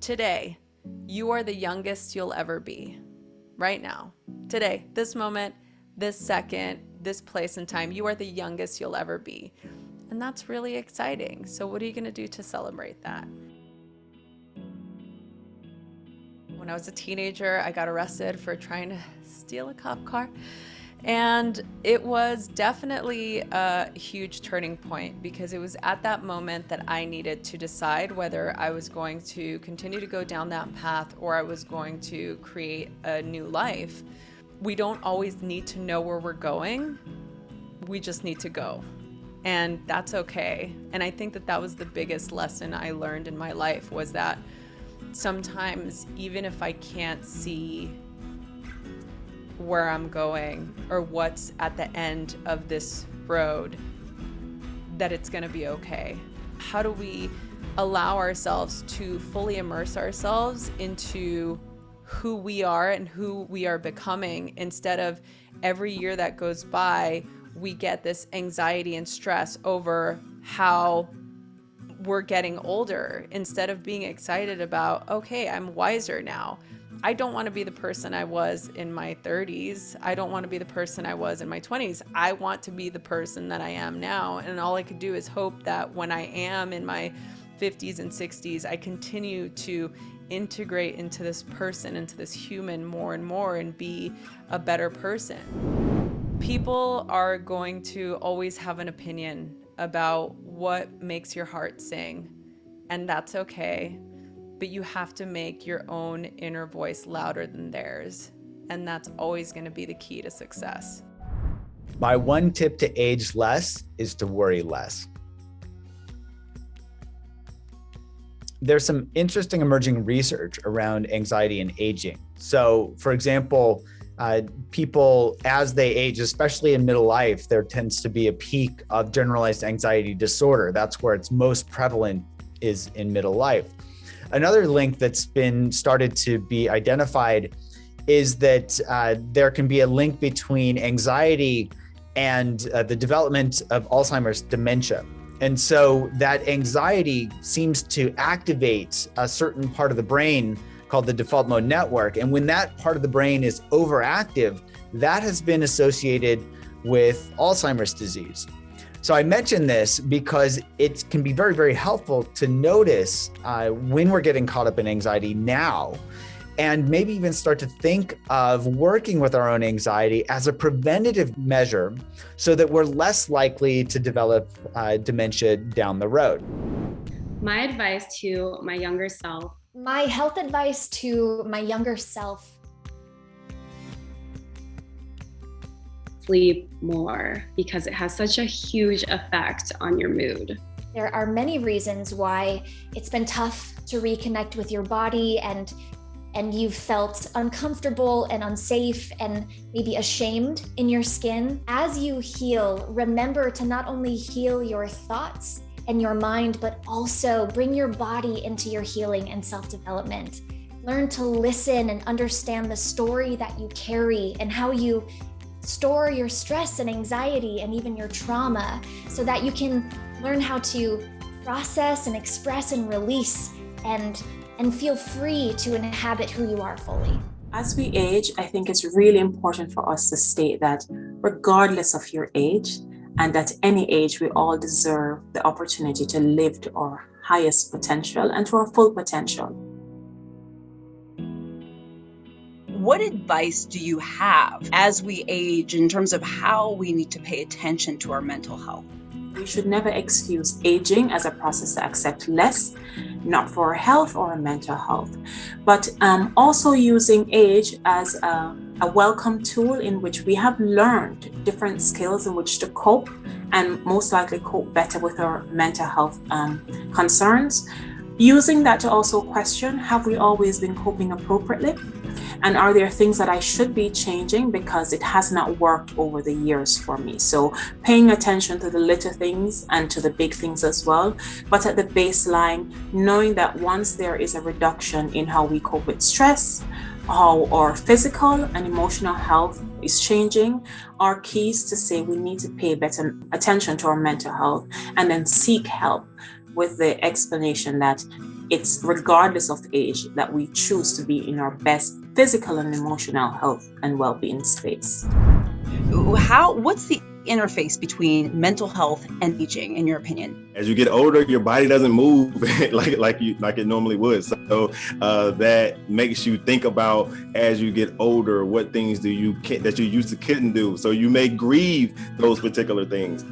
today, you are the youngest you'll ever be. Right now, today, this moment, this second, this place and time, you are the youngest you'll ever be. And that's really exciting. So what are you going to do to celebrate that? When I was a teenager, I got arrested for trying to steal a cop car. And it was definitely a huge turning point, because it was at that moment that I needed to decide whether I was going to continue to go down that path or I was going to create a new life. We don't always need to know where we're going. We just need to go. And that's okay. And I think that that was the biggest lesson I learned in my life, was that sometimes, even if I can't see where I'm going or what's at the end of this road, that it's going to be okay. How do we allow ourselves to fully immerse ourselves into who we are and who we are becoming, instead of every year that goes by, we get this anxiety and stress over how we're getting older, instead of being excited about, okay, I'm wiser now. I don't want to be the person I was in my 30s. I don't want to be the person I was in my 20s. I want to be the person that I am now. And all I could do is hope that when I am in my 50s and 60s, I continue to integrate into this person, into this human more and more, and be a better person. People are going to always have an opinion about what makes your heart sing, and that's okay. But you have to make your own inner voice louder than theirs. And that's always going to be the key to success. My one tip to age less is to worry less. There's some interesting emerging research around anxiety and aging. So, for example, people as they age, especially in middle life, there tends to be a peak of generalized anxiety disorder. That's where it's most prevalent, is in middle life. Another link that's been started to be identified is that there can be a link between anxiety and the development of Alzheimer's dementia. And so that anxiety seems to activate a certain part of the brain called the default mode network. And when that part of the brain is overactive, that has been associated with Alzheimer's disease. So I mention this because it can be very, very helpful to notice when we're getting caught up in anxiety now, and maybe even start to think of working with our own anxiety as a preventative measure so that we're less likely to develop dementia down the road. My advice to my younger self. My health advice to my younger self. Sleep more, because it has such a huge effect on your mood. There are many reasons why it's been tough to reconnect with your body, and you've felt uncomfortable and unsafe and maybe ashamed in your skin. As you heal, remember to not only heal your thoughts and your mind, but also bring your body into your healing and self-development. Learn to listen and understand the story that you carry and how you store your stress and anxiety and even your trauma, so that you can learn how to process and express and release and feel free to inhabit who you are fully. As we age, I think it's really important for us to state that regardless of your age, and at any age, we all deserve the opportunity to live to our highest potential and to our full potential. What advice do you have as we age in terms of how we need to pay attention to our mental health? We should never excuse aging as a process to accept less, not for our health or our mental health, but also using age as a welcome tool in which we have learned different skills in which to cope, and most likely cope better with our mental health concerns. Using that to also question, have we always been coping appropriately? And are there things that I should be changing because it has not worked over the years for me? So paying attention to the little things and to the big things as well. But at the baseline, knowing that once there is a reduction in how we cope with stress, how our physical and emotional health is changing, our keys to say we need to pay better attention to our mental health and then seek help, with the explanation that it's regardless of age that we choose to be in our best physical and emotional health and well-being space. What's the interface between mental health and aging, in your opinion? As you get older, your body doesn't move like it normally would. So that makes you think about, as you get older, what things that you used to couldn't do. So you may grieve those particular things.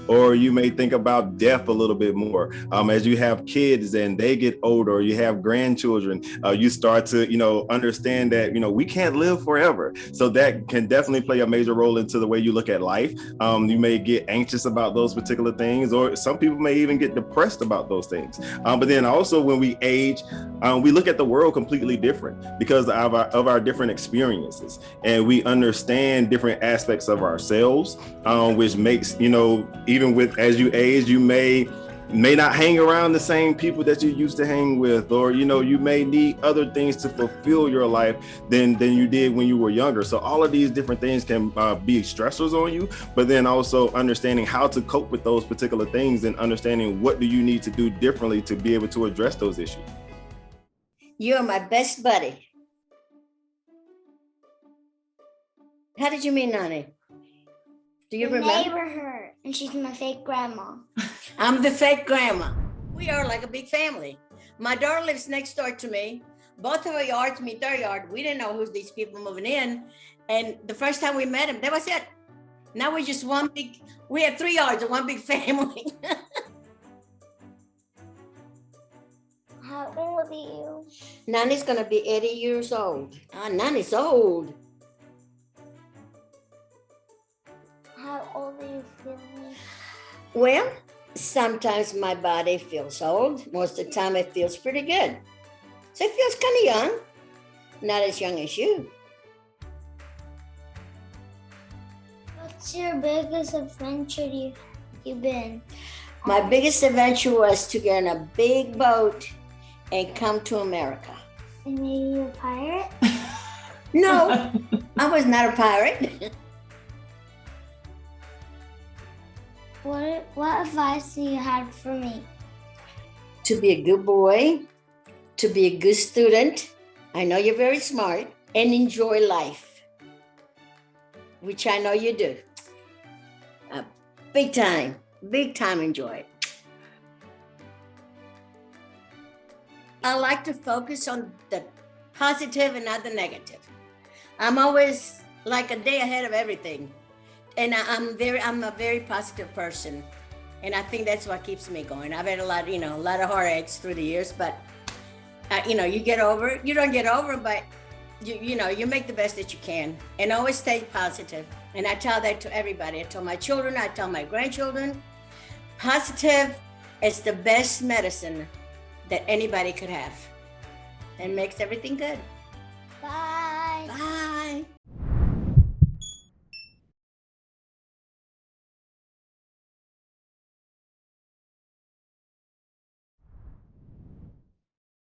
Or you may think about death a little bit more. As you have kids and they get older, or you have grandchildren, you start to, understand that, we can't live forever. So that can definitely play a major role into the way you look at life. You may get anxious about those particular things, or some people may even get depressed about those things. But then also when we age, we look at the world completely different because of our different experiences. And we understand different aspects of ourselves, which makes, even with as you age, you may not hang around the same people that you used to hang with, or you may need other things to fulfill your life than you did when you were younger. So all of these different things can be stressors on you, but then also understanding how to cope with those particular things and understanding what do you need to do differently to be able to address those issues. You're my best buddy. How did you meet Nani? Do you remember? Neighbor her, and she's my fake grandma. I'm the fake grandma. We are like a big family. My daughter lives next door to me. Both of our yards meet their yard. We didn't know who these people moving in. And the first time we met them, that was it. Now we're just we have 3 yards and one big family. How old are you? Nani's gonna be 80 years old. Nani's old. How old are you feeling? Well, sometimes my body feels old. Most of the time it feels pretty good. So it feels kind of young. Not as young as you. What's your biggest adventure you've been? My biggest adventure was to get on a big boat and come to America. And maybe you're a pirate? No, I was not a pirate. What advice do you have for me? To be a good boy, to be a good student. I know you're very smart, and enjoy life, which I know you do. Big time enjoy it. I like to focus on the positive and not the negative. I'm always like a day ahead of everything. And I'm a very positive person. And I think that's what keeps me going. I've had a lot of heartaches through the years, but you get over it. You don't get over it, but you make the best that you can, and always stay positive. And I tell that to everybody. I tell my children, I tell my grandchildren, positive is the best medicine that anybody could have, and makes everything good. Bye.